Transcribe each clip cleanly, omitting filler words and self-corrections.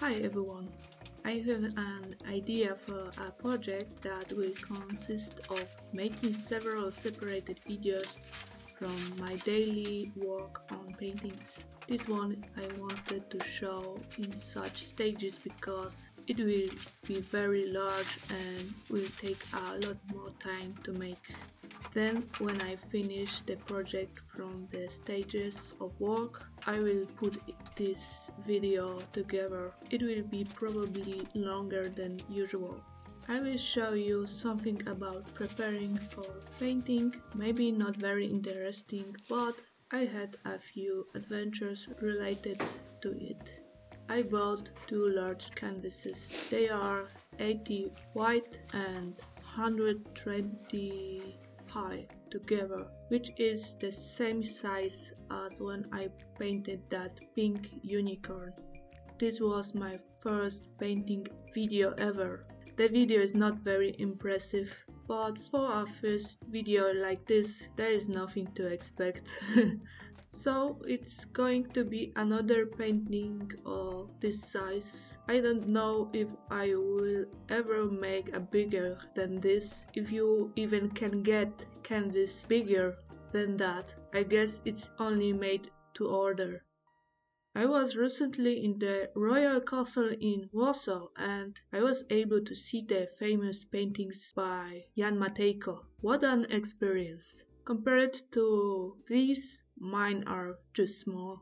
Hi everyone! I have an idea for a project that will consist of making several separated videos from my daily work on paintings. This one I wanted to show in such stages because it will be very large and will take a lot more time to make. Then when I finish the project from the stages of work, I will put this video together. It will be probably longer than usual. I will show you something about preparing for painting, maybe not very interesting, but I had a few adventures related to it. I bought two large canvases. They are 80 wide and 120 high together, which is the same size as when I painted that pink unicorn. This was my first painting video ever. The video is not very impressive, but for a first video like this, there is nothing to expect. So it's going to be another painting of this size. I don't know if I will ever make a bigger than this. If you even can get canvas bigger than that, I guess it's only made to order. I was recently in the Royal Castle in Warsaw and I was able to see the famous paintings by Jan Matejko. What an experience! Compared to these, mine are too small.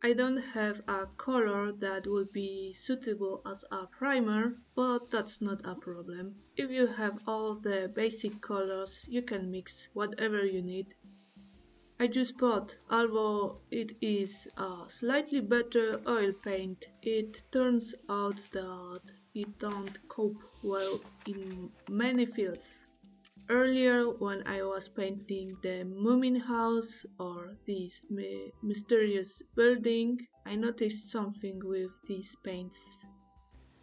I don't have a color that would be suitable as a primer, but that's not a problem. If you have all the basic colors, you can mix whatever you need. I just bought, although it is a slightly better oil paint, it turns out that it don't cope well in many fields. Earlier when I was painting the Moomin house or this mysterious building, I noticed something with these paints.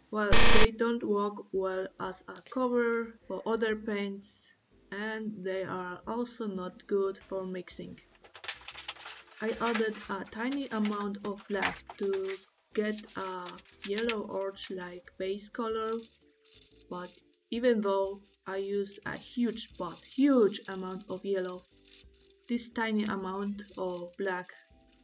Well, they don't work well as a cover for other paints, and they are also not good for mixing. I added a tiny amount of black to get a yellow orange-like base color, but even though I use a huge amount of yellow, this tiny amount of black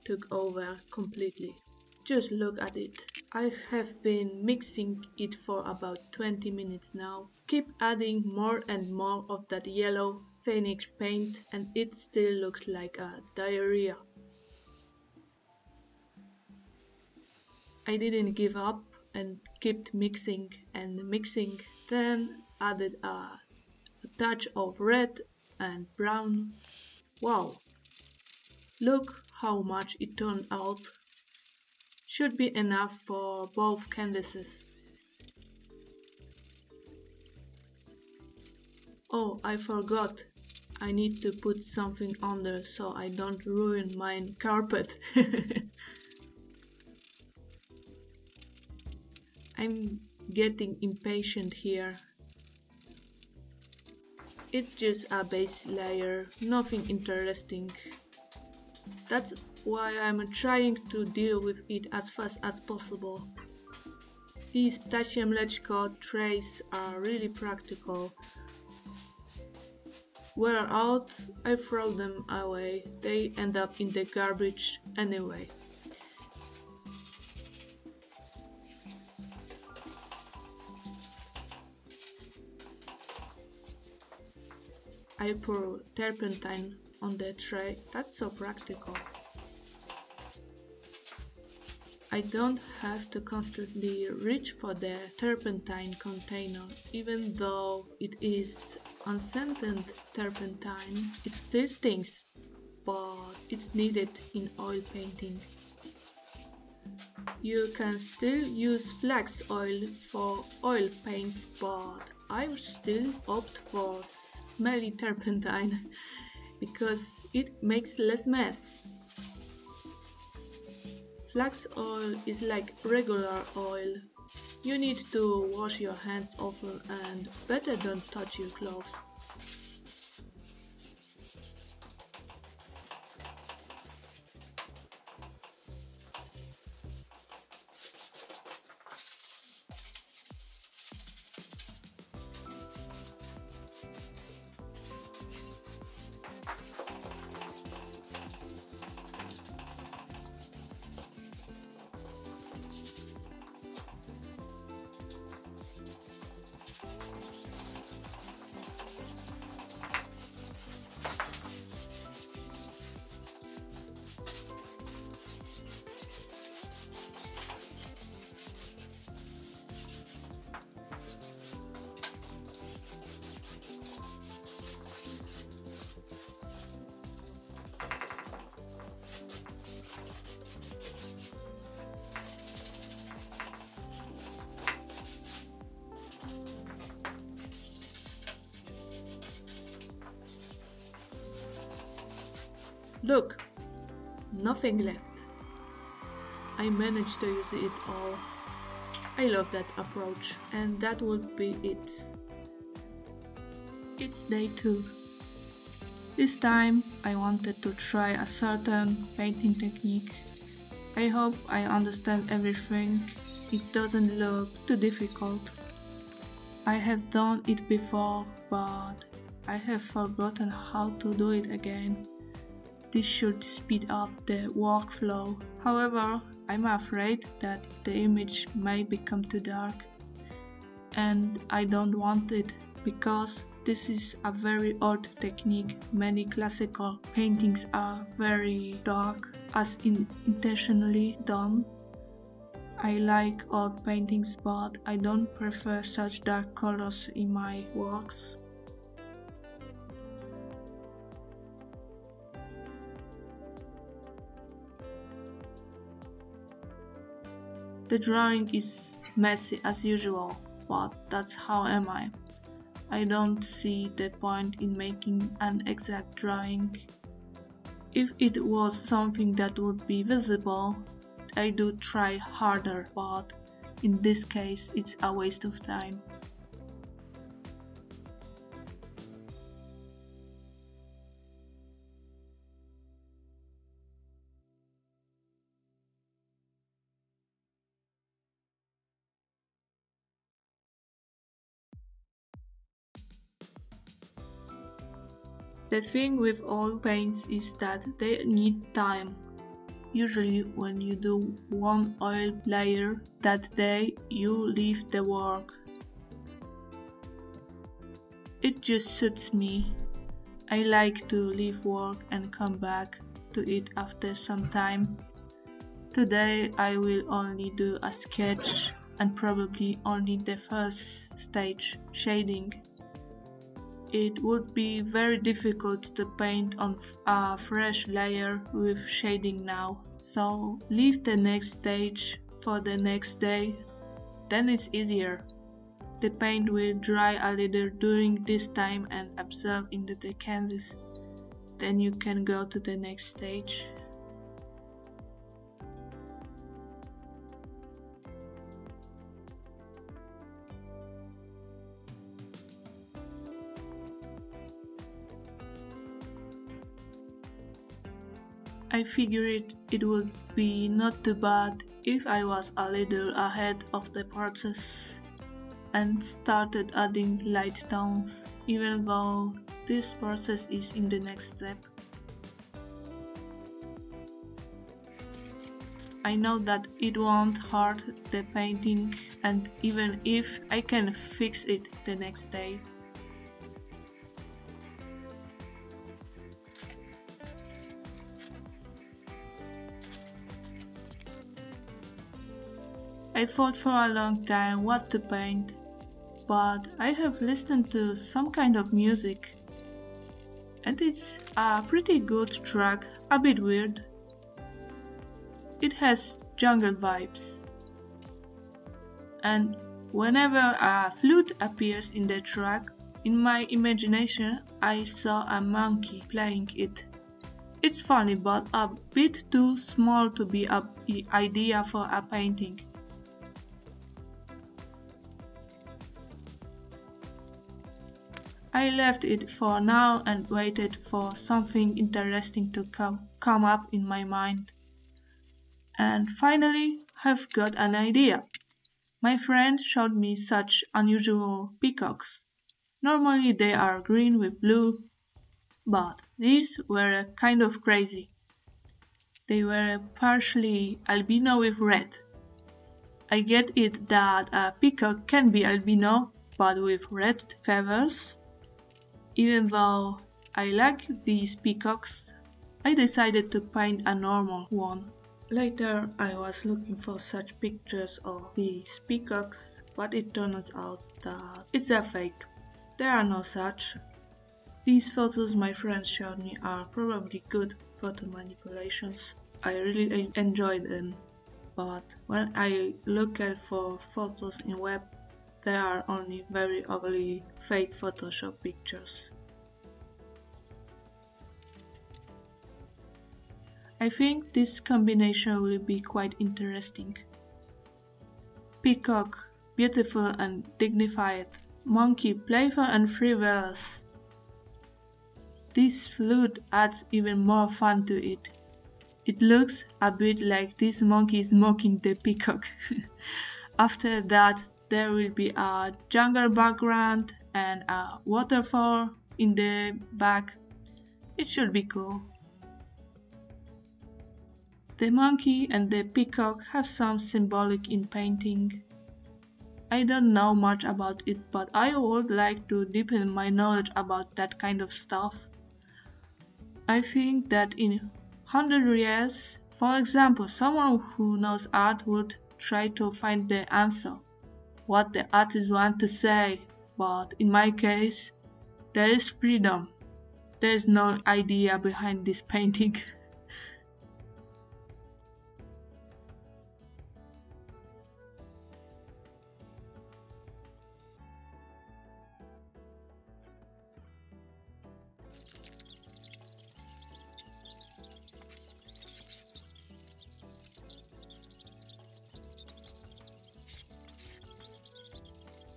took over completely. Just look at it. I have been mixing it for about 20 minutes now. Keep adding more and more of that yellow phoenix paint and it still looks like a diarrhea. I didn't give up and kept mixing and mixing, then added a touch of red and brown. Wow! Look how much it turned out. Should be enough for both canvases. Oh, I forgot. I need to put something under so I don't ruin my carpet. I'm getting impatient here. It's just a base layer, nothing interesting. That's why I'm trying to deal with it as fast as possible. These ptasie mleczko trays are really practical. Wear out, I throw them away, they end up in the garbage anyway. I pour turpentine on the tray, that's so practical. I don't have to constantly reach for the turpentine container, even though it is unscented turpentine, it still stinks, but it's needed in oil painting. You can still use flax oil for oil paints, but I still opt for smelly turpentine because it makes less mess. Flax oil is like regular oil. You need to wash your hands often and better don't touch your gloves. Look, nothing left. I managed to use it all. I love that approach, and that would be it. It's day 2. This time I wanted to try a certain painting technique. I hope I understand everything. It doesn't look too difficult. I have done it before, but I have forgotten how to do it again. This should speed up the workflow. However, I'm afraid that the image may become too dark, and I don't want it because this is a very old technique. Many classical paintings are very dark, as intentionally done. I like old paintings, but I don't prefer such dark colors in my works. The drawing is messy as usual, but that's how am I. I don't see the point in making an exact drawing. If it was something that would be visible, I do try harder, but in this case it's a waste of time. The thing with oil paints is that they need time. Usually when you do one oil layer that day, you leave the work. It just suits me. I like to leave work and come back to it after some time. Today I will only do a sketch and probably only the first stage, shading. It would be very difficult to paint on a fresh layer with shading now, so leave the next stage for the next day, then it's easier. The paint will dry a little during this time and absorb into the canvas, then you can go to the next stage. I figured it would be not too bad if I was a little ahead of the process and started adding light tones, even though this process is in the next step. I know that it won't hurt the painting, and even if I can fix it the next day. I thought for a long time what to paint, but I have listened to some kind of music, and it's a pretty good track, a bit weird. It has jungle vibes, and whenever a flute appears in the track, in my imagination I saw a monkey playing it. It's funny but a bit too small to be an idea for a painting. I left it for now and waited for something interesting to come up in my mind. And finally, I've got an idea. My friend showed me such unusual peacocks. Normally they are green with blue, but these were kind of crazy. They were partially albino with red. I get it that a peacock can be albino, but with red feathers. Even though I like these peacocks, I decided to paint a normal one. Later I was looking for such pictures of these peacocks, but it turns out that it's a fake. There are no such. These photos my friends showed me are probably good photo manipulations. I really enjoy them, but when I look at for photos in web, there are only very ugly fake Photoshop pictures. I think this combination will be quite interesting. Peacock, beautiful and dignified. Monke, playful and frivolous. This flute adds even more fun to it. It looks a bit like this monkey is mocking the peacock. After that, there will be a jungle background and a waterfall in the back. It should be cool. The monkey and the peacock have some symbolic in painting. I don't know much about it, but I would like to deepen my knowledge about that kind of stuff. I think that in 100 years, for example, someone who knows art would try to find the answer, what the artist wants to say, but in my case, there is freedom. There is no idea behind this painting.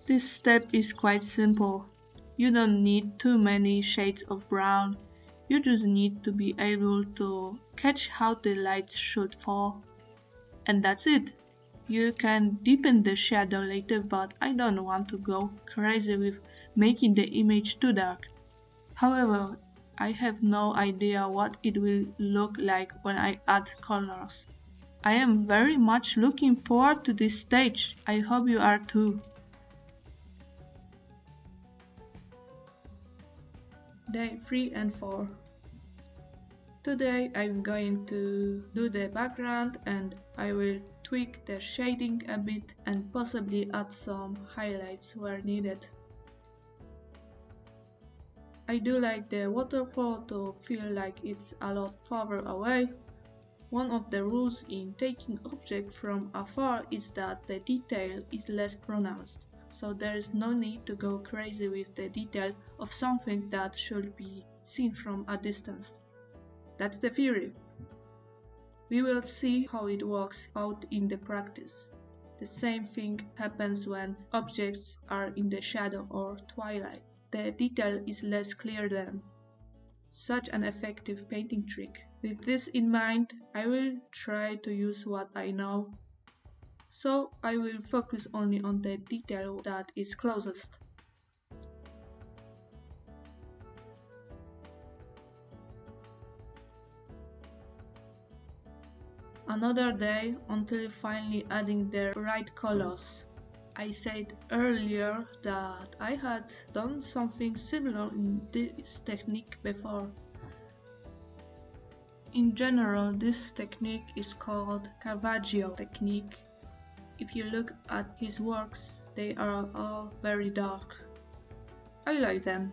This step is quite simple. You don't need too many shades of brown. You just need to be able to catch how the light should fall. And that's it. You can deepen the shadow later, but I don't want to go crazy with making the image too dark. However, I have no idea what it will look like when I add colors. I am very much looking forward to this stage. I hope you are too. Day 3 and 4. Today I'm going to do the background and I will tweak the shading a bit and possibly add some highlights where needed. I do like the waterfall to feel like it's a lot farther away. One of the rules in taking objects from afar is that the detail is less pronounced, so there is no need to go crazy with the detail of something that should be seen from a distance. That's the theory. We will see how it works out in the practice. The same thing happens when objects are in the shadow or twilight. The detail is less clear then. Such an effective painting trick. With this in mind, I will try to use what I know. So I will focus only on the detail that is closest. Another day until finally adding the right colors. I said earlier that I had done something similar in this technique before. In general, this technique is called Caravaggio technique. If you look at his works, they are all very dark. I like them.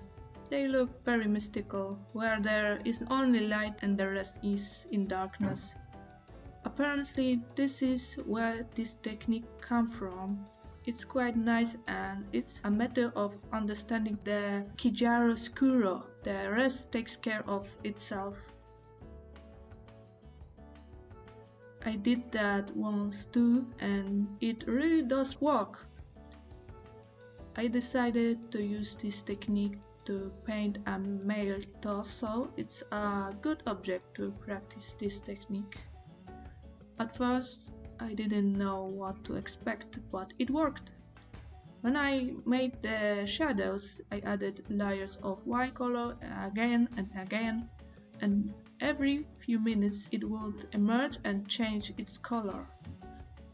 They look very mystical, where there is only light and the rest is in darkness. Apparently, this is where this technique comes from. It's quite nice and it's a matter of understanding the chiaroscuro. The rest takes care of itself. I did that once too and it really does work. I decided to use this technique to paint a male torso. It's a good object to practice this technique. At first, I didn't know what to expect, but it worked. When I made the shadows, I added layers of white color again and again, and every few minutes it would emerge and change its color.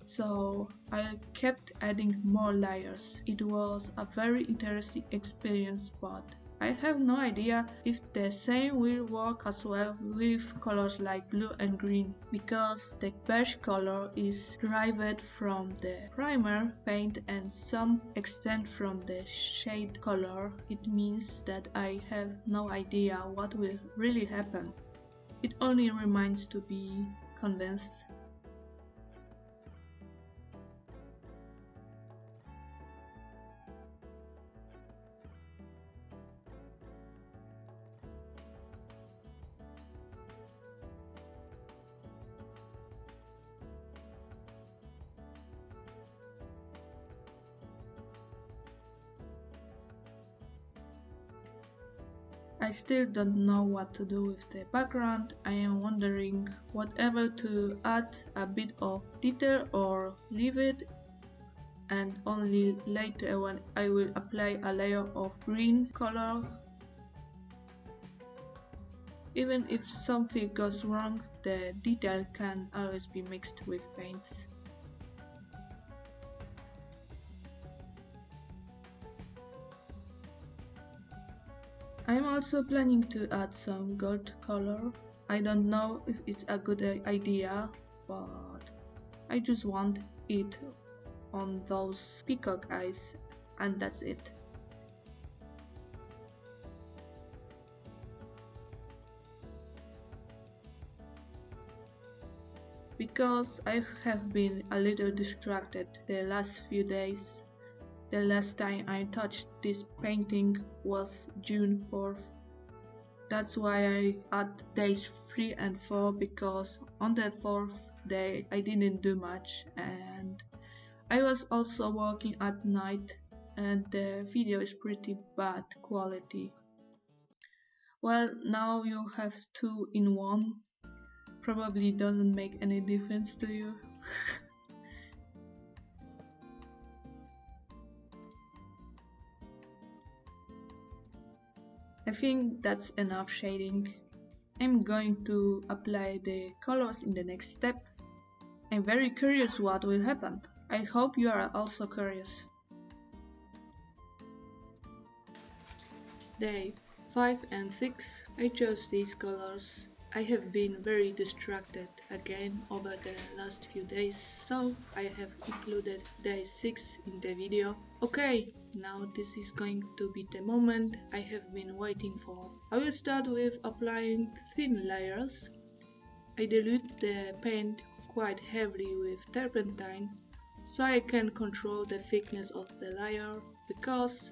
So I kept adding more layers. It was a very interesting experience, but I have no idea if the same will work as well with colors like blue and green, because the beige color is derived from the primer paint and some extent from the shade color. It means that I have no idea what will really happen. It only remains to be convinced. still don't know what to do with the background. I am wondering whether to add a bit of detail or leave it, and only later when I will apply a layer of green color. Even if something goes wrong, the detail can always be mixed with paints. I'm also planning to add some gold color. I don't know if it's a good idea, but I just want it on those peacock eyes, and that's it. Because I have been a little distracted the last few days. The last time I touched this painting was June 4th. That's why I add days 3 and 4, because on that 4th day I didn't do much, and I was also working at night and the video is pretty bad quality. Well, now you have 2 in 1. Probably doesn't make any difference to you. I think that's enough shading. I'm going to apply the colors in the next step. I'm very curious what will happen. I hope you are also curious. Day 5 and 6, I chose these colors. I have been very distracted again over the last few days, so I have included day 6 in the video. Okay, now this is going to be the moment I have been waiting for. I will start with applying thin layers. I dilute the paint quite heavily with turpentine, so I can control the thickness of the layer, because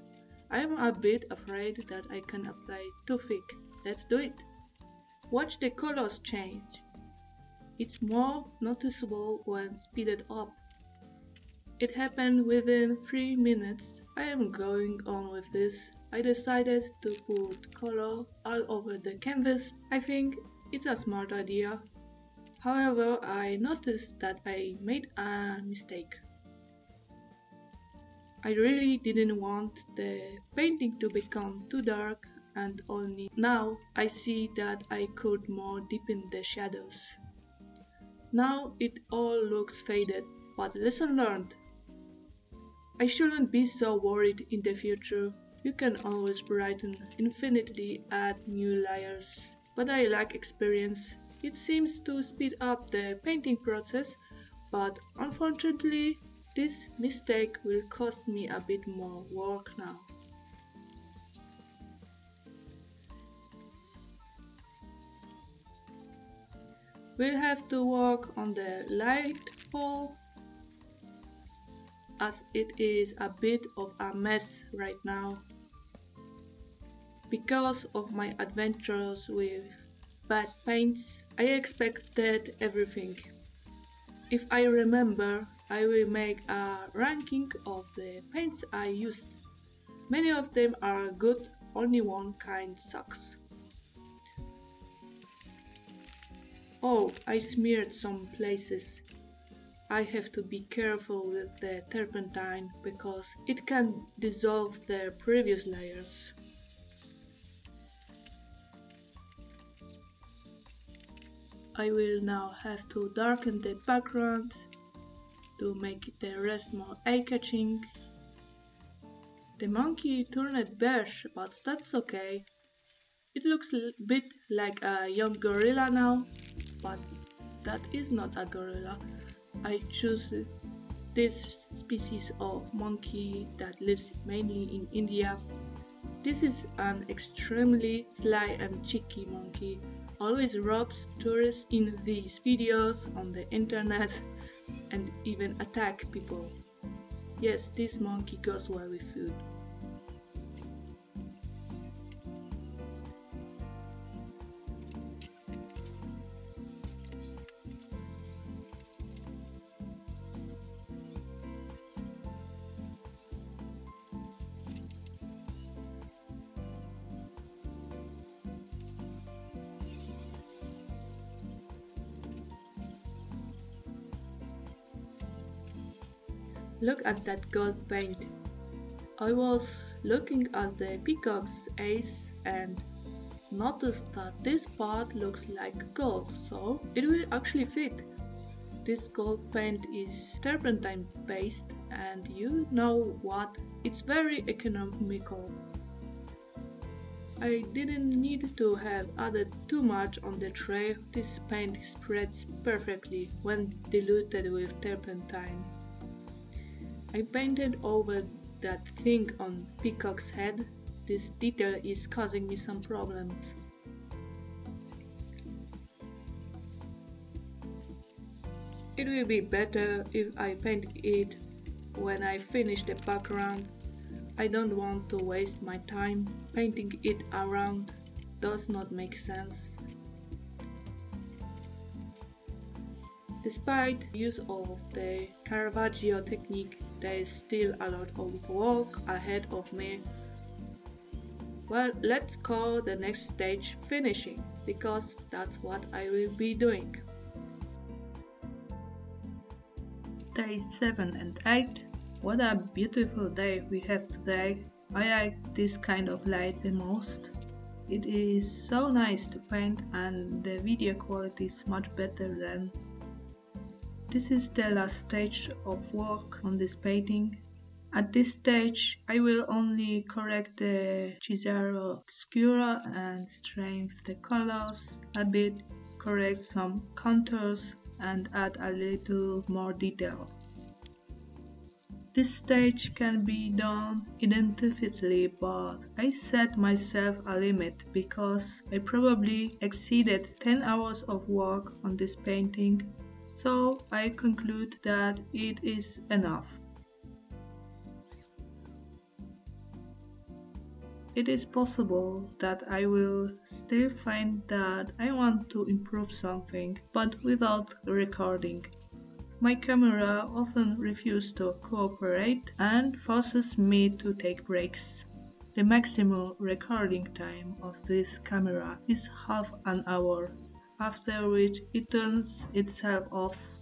I'm a bit afraid that I can apply too thick. Let's do it! Watch the colors change. It's more noticeable when speeded up. It happened within 3 minutes. I am going on with this. I decided to put color all over the canvas. I think it's a smart idea. However, I noticed that I made a mistake. I really didn't want the painting to become too dark, and only now I see that I could more deepen the shadows. Now it all looks faded, but lesson learned. I shouldn't be so worried in the future. You can always brighten infinitely, add new layers. But I like experience. It seems to speed up the painting process, but unfortunately this mistake will cost me a bit more work now. We'll have to work on the light pole, as it is a bit of a mess right now. Because of my adventures with bad paints, I expected everything. If I remember, I will make a ranking of the paints I used. Many of them are good, only one kind sucks. Oh, I smeared some places. I have to be careful with the turpentine because it can dissolve the previous layers. I will now have to darken the background to make the rest more eye-catching. The monkey turned beige, but that's okay. It looks a bit like a young gorilla now, but that is not a gorilla. I choose this species of monkey that lives mainly in India. This is an extremely sly and cheeky monkey. Always robs tourists in these videos on the internet and even attack people. Yes, this monkey goes well with food. Look at that gold paint. I was looking at the peacock's eyes and noticed that this part looks like gold, so it will actually fit. This gold paint is turpentine based, and you know what? It's very economical. I didn't need to have added too much on the tray. This paint spreads perfectly when diluted with turpentine. I painted over that thing on Peacock's head. This detail is causing me some problems. It will be better if I paint it when I finish the background. I don't want to waste my time painting it around. Does not make sense. Despite use of the Caravaggio technique, there is still a lot of work ahead of me. Well, let's call the next stage finishing, because that's what I will be doing. Days 7 and 8. What a beautiful day we have today. I like this kind of light the most. It is so nice to paint and the video quality is much better than. This is the last stage of work on this painting. At this stage I will only correct the chiaro oscuro and strengthen the colors a bit, correct some contours and add a little more detail. This stage can be done indefinitely, but I set myself a limit because I probably exceeded 10 hours of work on this painting, so I conclude that it is enough. It is possible that I will still find that I want to improve something, but without recording. My camera often refuses to cooperate and forces me to take breaks. The maximum recording time of this camera is half an hour, after which it turns itself off.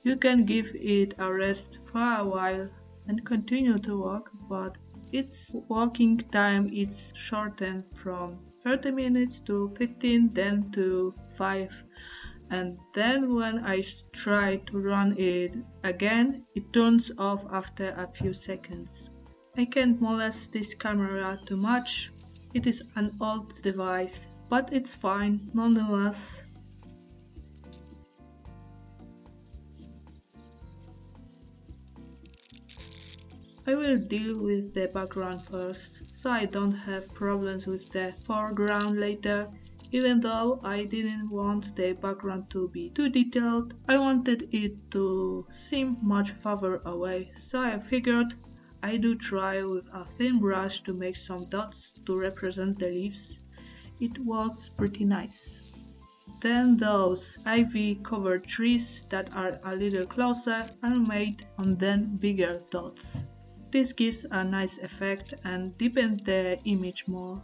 You can give it a rest for a while and continue to work, but its working time is shortened from 30 minutes to 15, then to 5. And then when I try to run it again, it turns off after a few seconds. I can't molest this camera too much. It is an old device, but it's fine nonetheless. I will deal with the background first, so I don't have problems with the foreground later. Even though I didn't want the background to be too detailed, I wanted it to seem much farther away, so I figured I do try with a thin brush to make some dots to represent the leaves. It works pretty nice. Then those ivy covered trees that are a little closer are made on then bigger dots. This gives a nice effect and deepens the image more.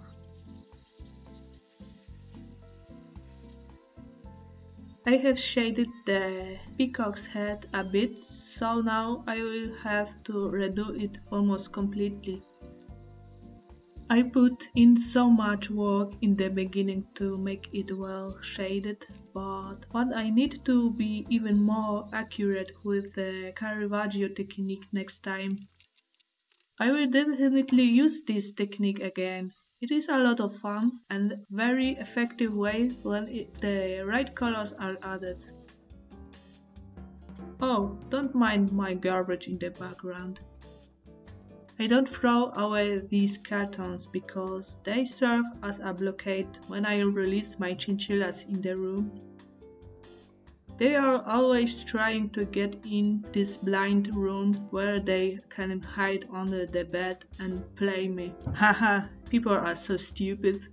I have shaded the peacock's head a bit, so now I will have to redo it almost completely. I put in so much work in the beginning to make it well shaded, but I need to be even more accurate with the Caravaggio technique next time. I will definitely use this technique again. It is a lot of fun and very effective way when the right colors are added. Oh, don't mind my garbage in the background. I don't throw away these cartons because they serve as a blockade when I release my chinchillas in the room. They are always trying to get in this blind room where they can hide under the bed and play me. Haha, people are so stupid.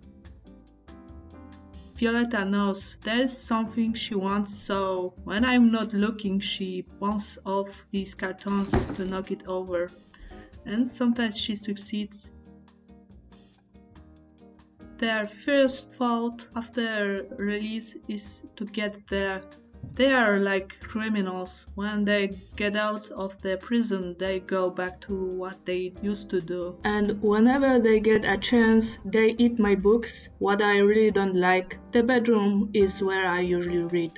Violetta knows there's something she wants, so when I'm not looking she bounces off these cartons to knock it over. And sometimes she succeeds. Their first thought after release is to get there, They are like criminals. When they get out of the prison, they go back to what they used to do. And whenever they get a chance, they eat my books. What I really don't like. The bedroom is where I usually read.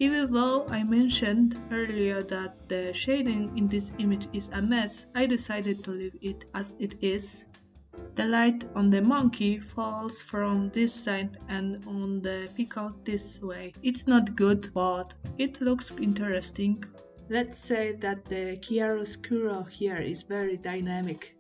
Even though I mentioned earlier that the shading in this image is a mess, I decided to leave it as it is. The light on the monkey falls from this side and on the peacock this way. It's not good, but it looks interesting. Let's say that the chiaroscuro here is very dynamic.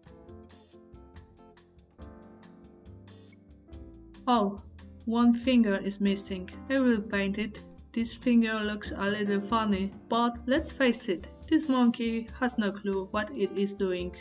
Oh, one finger is missing. I will paint it. This finger looks a little funny, but let's face it, this monkey has no clue what it is doing.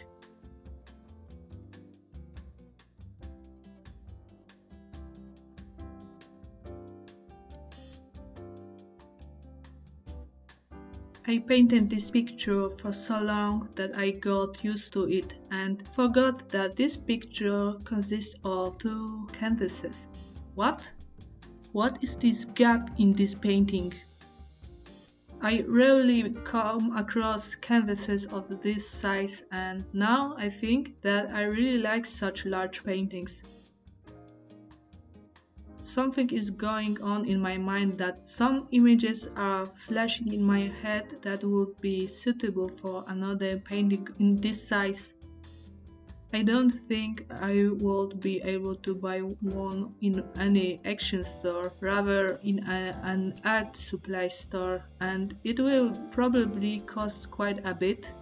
I painted this picture for so long that I got used to it and forgot that this picture consists of two canvases. What? What is this gap in this painting? I rarely come across canvases of this size, and now I think that I really like such large paintings. Something is going on in my mind that some images are flashing in my head that would be suitable for another painting in this size. I don't think I would be able to buy one in any action store, rather in an art supply store, and it will probably cost quite a bit.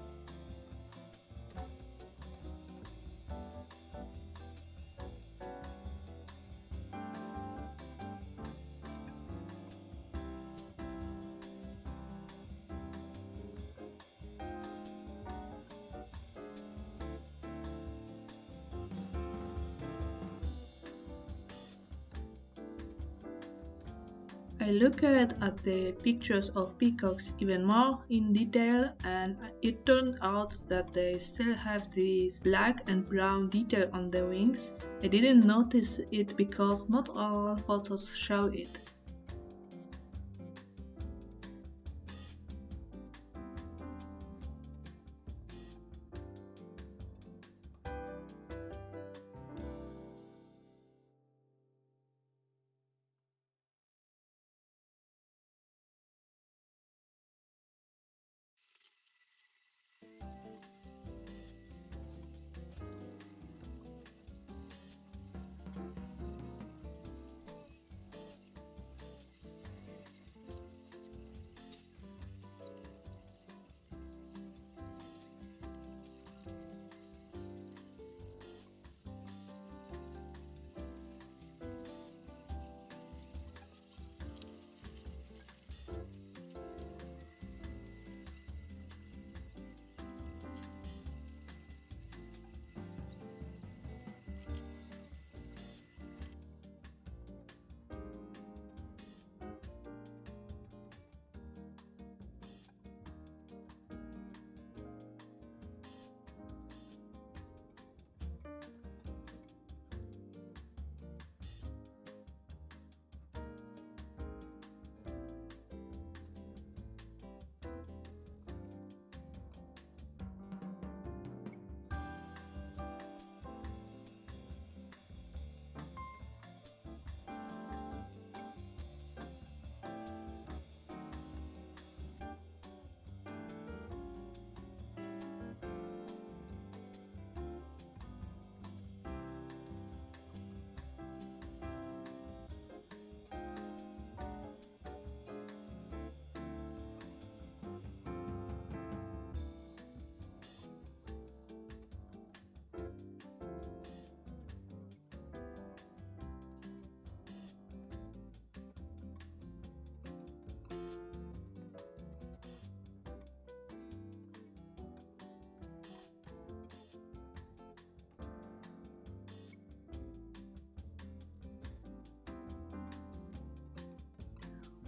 I looked at the pictures of peacocks even more in detail, and it turned out that they still have this black and brown detail on the wings. I didn't notice it because not all photos show it.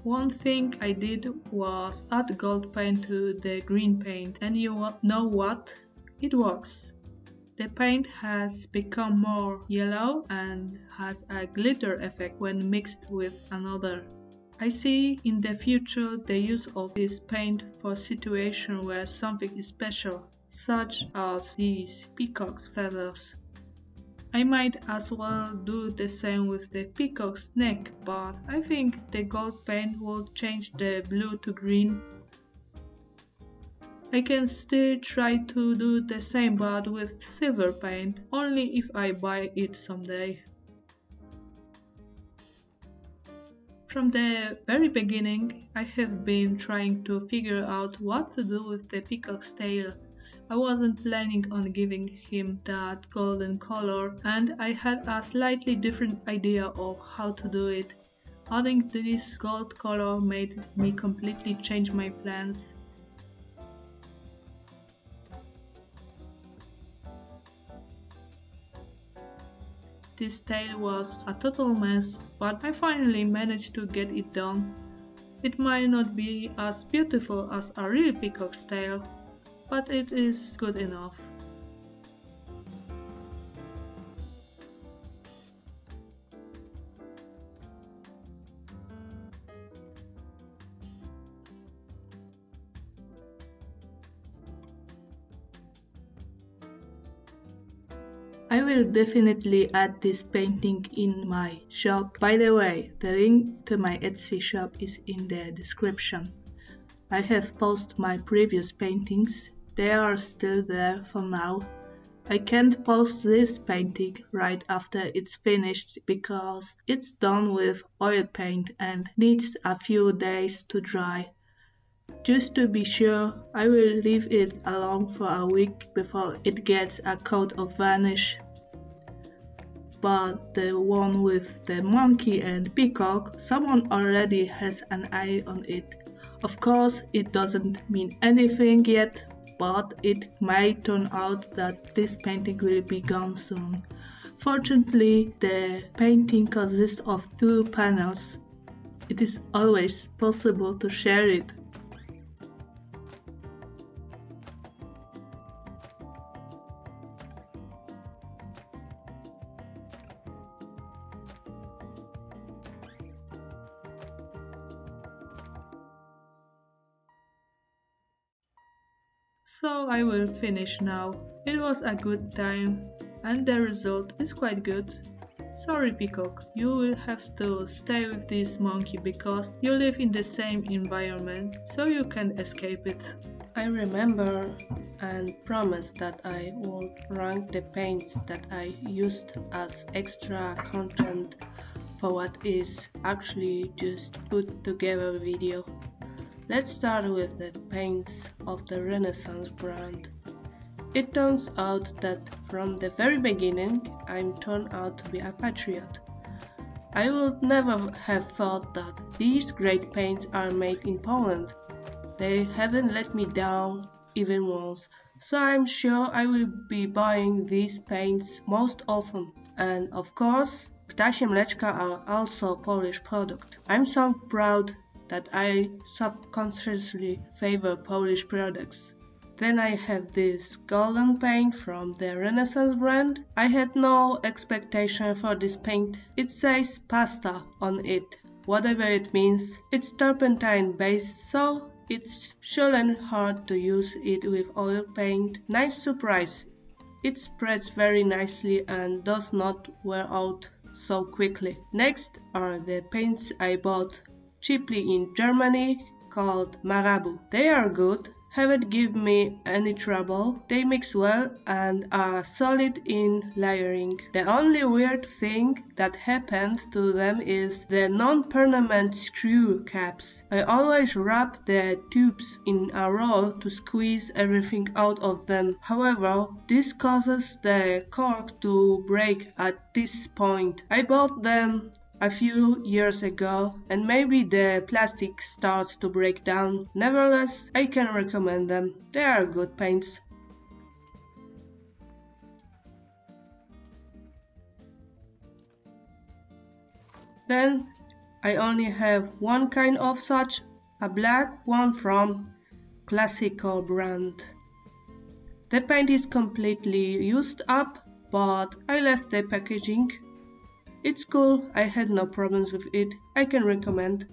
One thing I did was add gold paint to the green paint, and you know what? It works. The paint has become more yellow and has a glitter effect when mixed with another. I see in the future the use of this paint for situations where something is special, such as these peacock's feathers. I might as well do the same with the peacock's neck, but I think the gold paint will change the blue to green. I can still try to do the same but with silver paint, only if I buy it someday. From the very beginning, I have been trying to figure out what to do with the peacock's tail. I wasn't planning on giving him that golden color, and I had a slightly different idea of how to do it. Adding this gold color made me completely change my plans. This tail was a total mess, but I finally managed to get it done. It might not be as beautiful as a real peacock's tail, but it is good enough. I will definitely add this painting in my shop. By the way, the link to my Etsy shop is in the description. I have posted my previous paintings. They are still there for now. I can't post this painting right after it's finished because it's done with oil paint and needs a few days to dry. Just to be sure, I will leave it alone for a week before it gets a coat of varnish. But the one with the monkey and peacock, someone already has an eye on it. Of course, it doesn't mean anything yet, but it might turn out that this painting will be gone soon. Fortunately, the painting consists of 2 panels. It is always possible to share it. So I will finish now. It was a good time and the result is quite good. Sorry Peacock, you will have to stay with this monkey because you live in the same environment, so you can't escape it. I remember and promised that I would rank the paints that I used as extra content for what is actually just put together video. Let's start with the paints of the Renaissance brand. It turns out that from the very beginning I'm turned out to be a patriot. I would never have thought that these great paints are made in Poland. They haven't let me down even once, so I'm sure I will be buying these paints most often. And of course, Ptasie Mleczka are also Polish product. I'm so proud that I subconsciously favor Polish products. Then I have this golden paint from the Renaissance brand. I had no expectation for this paint. It says pasta on it, whatever it means. It's turpentine based, so it shouldn't hard to use it with oil paint. Nice surprise. It spreads very nicely and does not wear out so quickly. Next are the paints I bought cheaply in Germany called Marabu. They are good, haven't given me any trouble, they mix well and are solid in layering. The only weird thing that happened to them is the non-permanent screw caps. I always wrap the tubes in a roll to squeeze everything out of them. However, this causes the cork to break at this point. I bought them a few years ago and maybe the plastic starts to break down. Nevertheless, I can recommend them. They are good paints. Then I only have one kind of such, a black one from classical brand. The paint is completely used up, but I left the packaging. It's cool, I had no problems with it, I can recommend.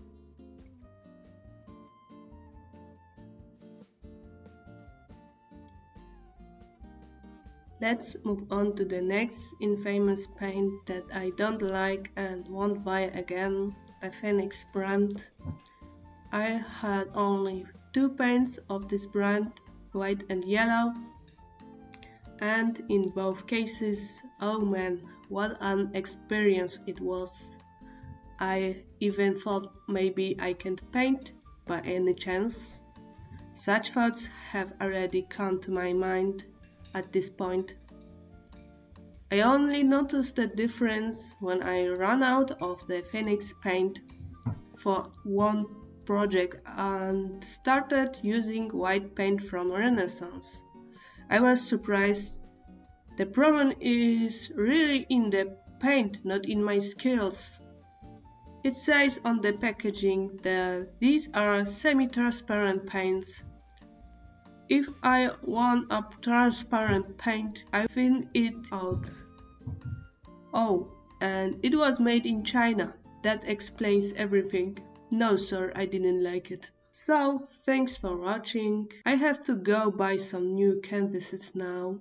Let's move on to the next infamous paint that I don't like and won't buy again, a Phoenix brand. I had only two paints of this brand, white and yellow, and in both cases, oh man, what an experience it was. I even thought maybe I can't paint by any chance. Such thoughts have already come to my mind at this point. I only noticed the difference when I ran out of the Phoenix paint for one project and started using white paint from Renaissance. I was surprised. The problem is really in the paint, not in my skills. It says on the packaging that these are semi-transparent paints. If I want a transparent paint, I thin it out. Oh, and it was made in China. That explains everything. No sir, I didn't like it. So, thanks for watching. I have to go buy some new canvases now.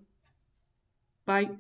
Bye.